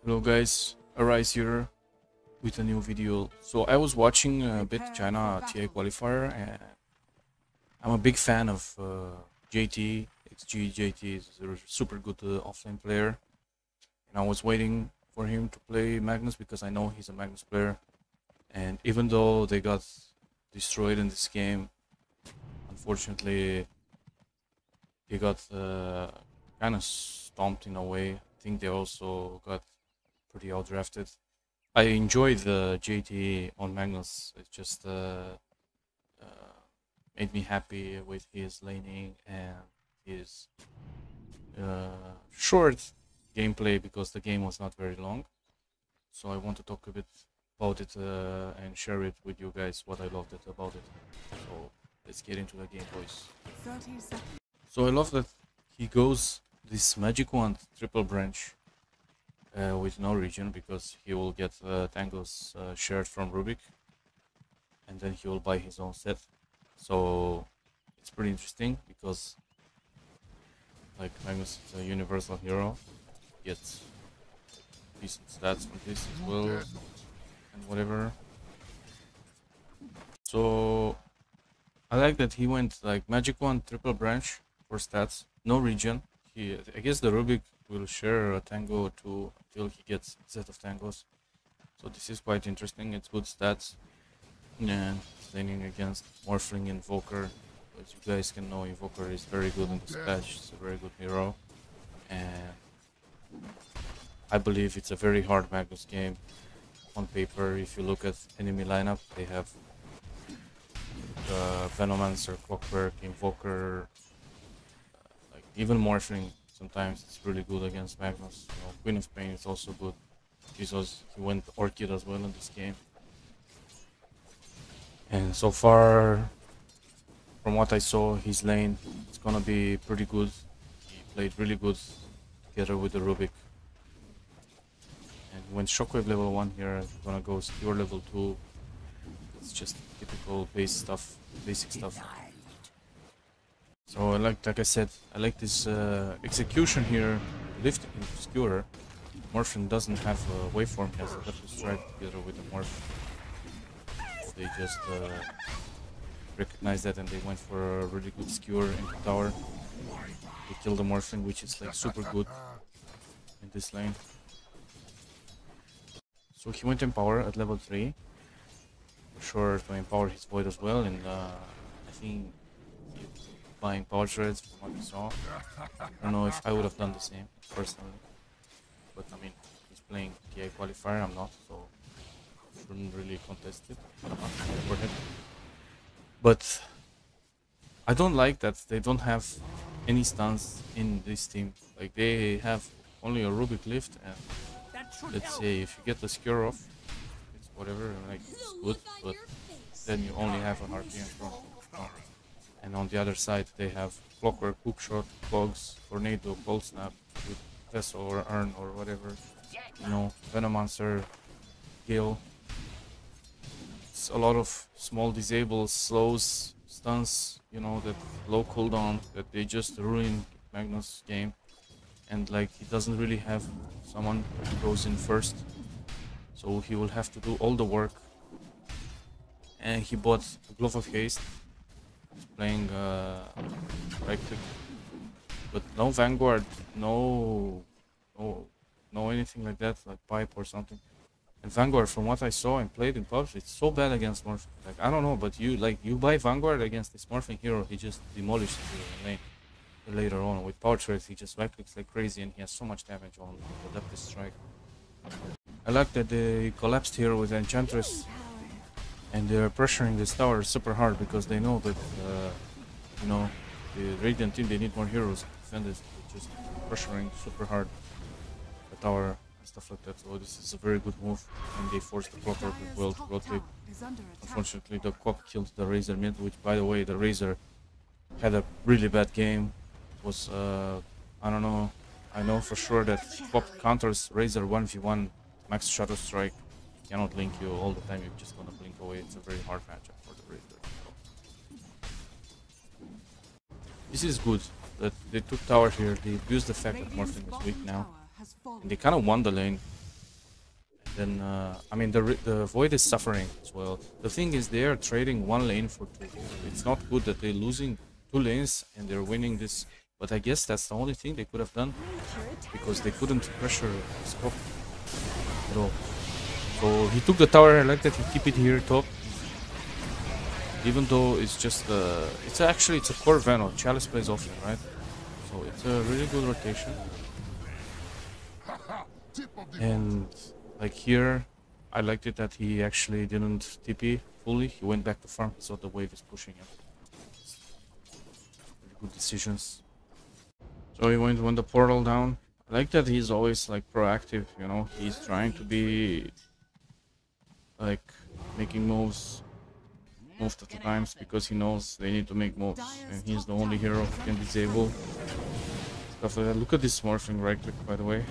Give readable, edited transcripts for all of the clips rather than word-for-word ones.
Hello guys, Ar1se here with a new video. So I was watching a bit China TA qualifier and I'm a big fan of JT. XG.JT is a super good offlane player. And I was waiting for him to play Magnus because I know he's a Magnus player. And even though they got destroyed in this game, unfortunately they got kind of stomped in a way. I think they also got pretty outdrafted. I enjoy the JT on Magnus. It just made me happy with his laning and his short gameplay because the game was not very long. So I want to talk a bit about it and share it with you guys what I loved about it. So let's get into the game, boys. So I love that he goes this magic wand triple branch with no region because he will get tangles shared from Rubik and then he will buy his own set. So it's pretty interesting because like Magnus is a universal hero, gets decent stats from this as well and whatever. So I like that he went like magic wand triple branch for stats, no region. I guess the Rubik will share a tango or two until he gets a set of tangos. So this is quite interesting. It's good stats. And laning against Morphling Invoker. As you guys can know, Invoker is very good in this patch. It's a very good hero. And I believe it's a very hard Magnus game. On paper, if you look at enemy lineup, they have Venomancer, Clockwork, Invoker, even Morphling. Sometimes it's really good against Magnus. You know, Queen of Pain is also good. He went Orchid as well in this game. And so far, from what I saw, his lane is gonna be pretty good. He played really good together with the Rubik. And when Shockwave level 1 here, he's gonna go Secure level 2. It's just typical basic stuff. So like I said, I like this execution here, lift into Skewer. Morphin doesn't have a waveform, he has a left strike together with the Morph. So they just recognized that and they went for a really good Skewer into tower. They killed the Morphin, which is like super good in this lane. So he went Empower at level 3. For sure to empower his Void as well, and I think buying power shreds from what I saw. I don't know if I would have done the same personally, but I mean, he's playing TA qualifier, I'm not, so shouldn't really contest it for him. But I don't like that they don't have any stuns in this team. Like they have only a Rubik lift, and let's say if you get the Secure off, it's whatever, like it's good, but then you only have an RP in front. And on the other side, they have Clockwork, Hookshot, Clogs, Tornado, Cold Snap, with Vessel or Urn or whatever. You know, Venomancer, Gale. It's a lot of small disables, slows, stuns, you know, that low cooldown that they just ruin Magnus' game. And like, he doesn't really have someone who goes in first. So he will have to do all the work. And he bought a Glove of Haste. Playing right click, but no Vanguard, no anything like that, like pipe or something. And Vanguard, from what I saw and played in PUBG, it's so bad against Morphing. Like I don't know, but you buy Vanguard against this Morphing hero, he just demolishes the lane. Later on with power trades, he just right clicks like crazy, and he has so much damage on the left strike. I like that they collapsed here with Enchantress. And they're pressuring this tower super hard because they know that, you know, the Radiant team, they need more heroes to defend this. They're just pressuring super hard the tower and stuff like that. So this is a very good move. And they forced the Clockwork as well to rotate. Unfortunately, the Clock killed the Razor mid, which, by the way, the Razor had a really bad game. It was, I don't know, I know for sure that Clock counters Razor 1v1 max Shadow Strike. Cannot link you all the time, you're just gonna blink away. It's a very hard matchup for the Razor. This is good that they took tower here. They abused the fact that Morphling is weak now, and they kind of won the lane. then I mean the Void is suffering as well. The thing is they are trading one lane for two. It's not good that they're losing two lanes and they're winning this, but I guess that's the only thing they could have done because they couldn't pressure Scott at all. So he took the tower. I like that he keep it here top, even though it's just it's a core Veno. Chalice plays often, right? So it's a really good rotation. And like here, I liked it that he actually didn't TP fully. He went back to farm. He saw the wave is pushing him. Really good decisions. So he went the portal down. I like that he's always like proactive, you know. He's trying to be like making moves most of the times because he knows they need to make moves, and he's the only hero who can disable stuff like that. Look at this morphing right click, by the way.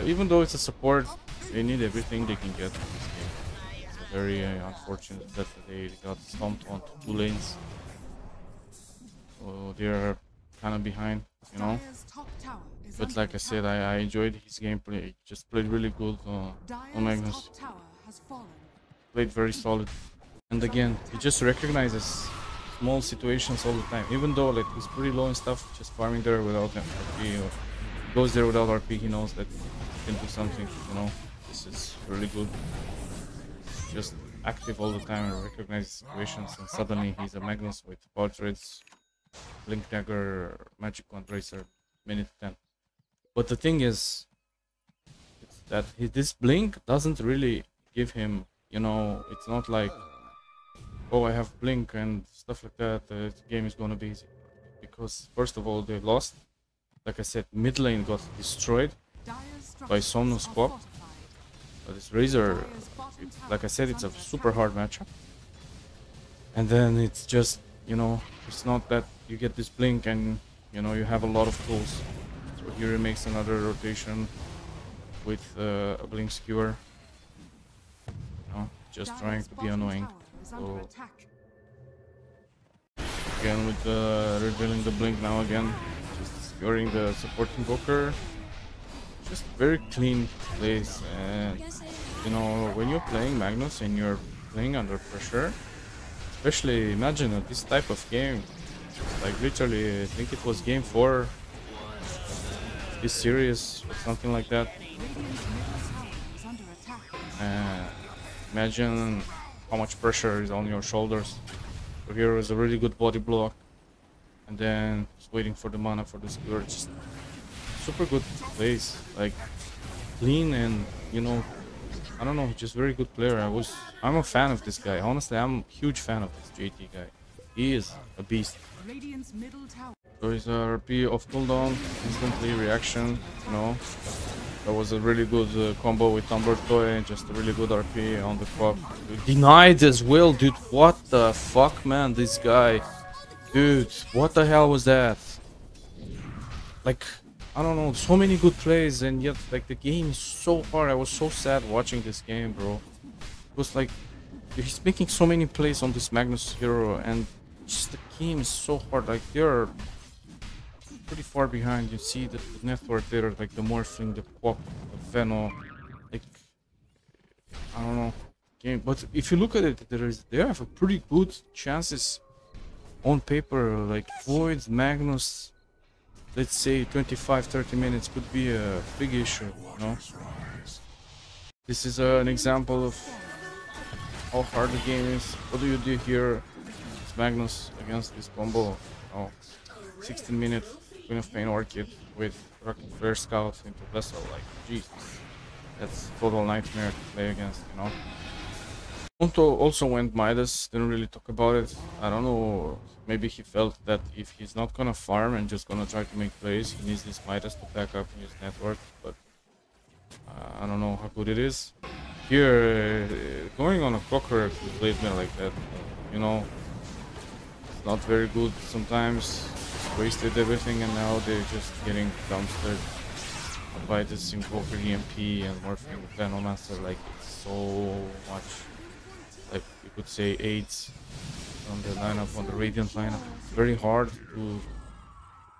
Even though it's a support, they need everything they can get in this game. It's very unfortunate that they got stomped onto two lanes. So they're kind of behind, you know. But like I said, I enjoyed his gameplay. He just played really good on Magnus. Played very solid. And again, he just recognizes small situations all the time. Even though like he's pretty low and stuff, just farming there without RP or goes there without RP, he knows that he can do something, you know. This is really good. He's just active all the time and recognizes situations, and suddenly he's a Magnus with portraits, Blink Dagger, Magic Wand Racer, minute 10. But the thing is, it's that this Blink doesn't really give him, you know, it's not like, oh, I have Blink and stuff like that, the game is gonna be easy. Because first of all, they lost. Like I said, mid lane got destroyed by Somnus Swap. But this Razor, like I said, it's a super hard matchup. And then it's just, you know, it's not that you get this Blink and, you know, you have a lot of tools. So here he makes another rotation with a Blink Skewer. You know, just trying to be annoying. So again with revealing the Blink now again, just skewering the support invoker. Just very clean plays, and you know, when you're playing Magnus and you're playing under pressure, especially imagine this type of game, like literally I think it was game 4 this series or something like that. Imagine how much pressure is on your shoulders. So here is a really good body block, and then just waiting for the mana for the skewer. Just super good plays, like clean, and you know, I don't know, just very good player. I'm a fan of this guy. Honestly, I'm a huge fan of this JT guy. He is a beast. So his RP off cooldown, instantly reaction, you know. That was a really good combo with Umberto, and just a really good RP on the clock. Denied as well, dude. What the fuck, man? This guy. Dude, what the hell was that? Like, I don't know, so many good plays, and yet, like, the game is so hard. I was so sad watching this game, bro. It was like, he's making so many plays on this Magnus hero, and just the game is so hard. Like, they're pretty far behind. You see the network there, like the morphing, the pop, the Veno, like, I don't know, game. But if you look at it, they have a pretty good chances on paper. Like Void, Magnus, let's say 25-30 minutes could be a big issue, you know. This is an example of how hard the game is. What do you do here? It's Magnus against this combo. Oh, 16-minute Queen of Pain Orchid with Rocket Flare Scout into Vessel. Like, Jesus, that's total nightmare to play against, you know. Ponto also went Midas, didn't really talk about it. I don't know, maybe he felt that if he's not gonna farm and just gonna try to make plays, he needs this Midas to back up his network, but I don't know how good it is. Here, going on a Cocker played me like that, you know, it's not very good sometimes. Wasted everything, and now they're just getting dumpstered by this Invoker EMP and morphing the Venomancer. Like, it's so much, like you could say, AIDS on the lineup, on the Radiant lineup. It's very hard to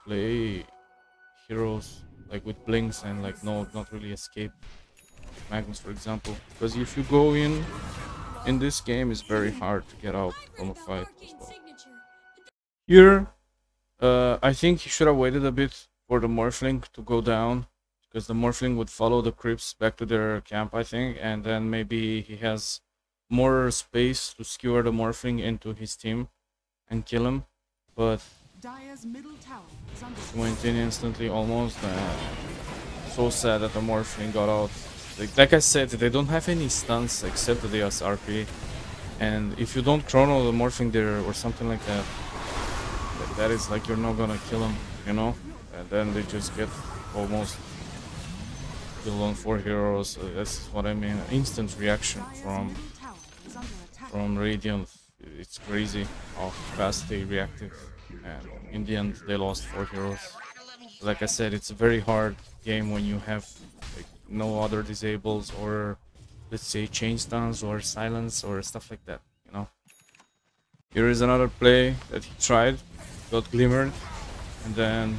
play heroes like with blinks and like not really escape Magnus, for example, because if you go in this game, it's very hard to get out from a fight as well. Here, I think he should have waited a bit for the Morphling to go down, because the Morphling would follow the creeps back to their camp, I think, and then maybe he has more space to skewer the Morphling into his team and kill him. But he went in instantly almost. So sad that the Morphling got out. Like I said, they don't have any stuns except the RP, and if you don't chrono the Morphling there or something like that, that is like you're not gonna kill him, you know. And then they just get almost killed on 4 heroes. That's what I mean. Instant reaction from Radiant. It's crazy how fast they reacted, and in the end they lost 4 heroes. Like I said, it's a very hard game when you have like, no other disables or, let's say, chain stuns or silence or stuff like that, you know. Here is another play that he tried, got glimmered, and then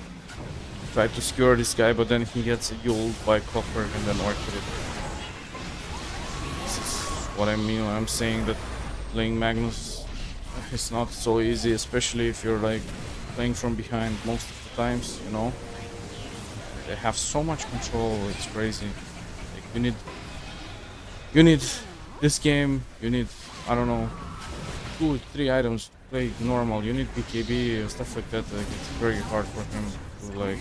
tried to skewer this guy, but then he gets yuled by Copper and then orchid it. This is what I mean when I'm saying that playing Magnus is not so easy, especially if you're like playing from behind most of the times, you know. They have so much control, it's crazy. Like you need this game, you need, I don't know, 2 or 3 items to play normal. You need BKB and stuff like that. Like, it's very hard for him to, like,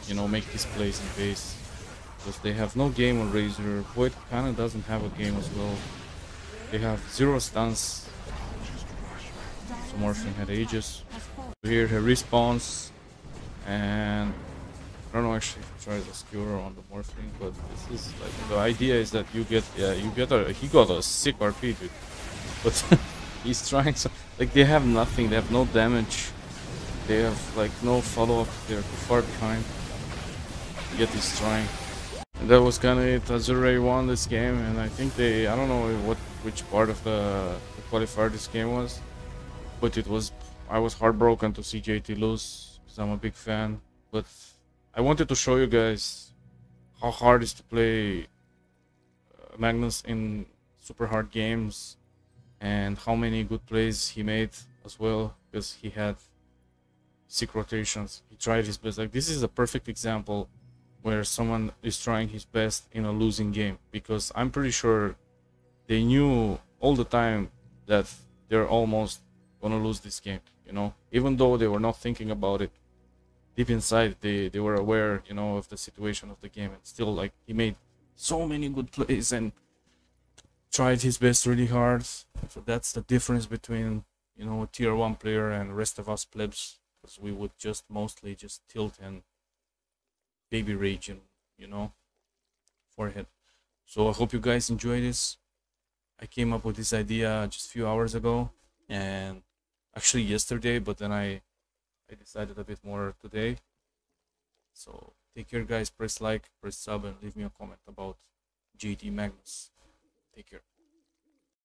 you know, make these plays in base, because they have no game on Razor. Void kinda doesn't have a game as well. They have 0 stuns. So Morphling had Aegis. Here he respawns, and I don't know actually if he tries a skewer on the Morphling, but this is like the idea is that you get he got a sick RP, dude. But he's trying so like they have nothing, they have no damage, they have like no follow-up, they're too far behind. Yet he's trying. And that was kinda it. Ar1se won this game, and I think they, I don't know which part of the qualifier this game was, but I was heartbroken to see JT lose, because I'm a big fan. But I wanted to show you guys how hard it is to play Magnus in super hard games, and how many good plays he made as well, because he had sick rotations. He tried his best. Like, this is a perfect example where someone is trying his best in a losing game, because I'm pretty sure they knew all the time that they're almost gonna lose this game, you know, even though they were not thinking about it. Deep inside they were aware, you know, of the situation of the game, and still, like, he made so many good plays and tried his best really hard. So that's the difference between, you know, a tier 1 player and rest of us plebs, because we would just mostly just tilt and baby rage and, you know, forehead. So I hope you guys enjoy this. I came up with this idea just a few hours ago, and actually yesterday, but then I decided a bit more today. So take care, guys. Press like, press sub, and leave me a comment about JT Magnus. Take care.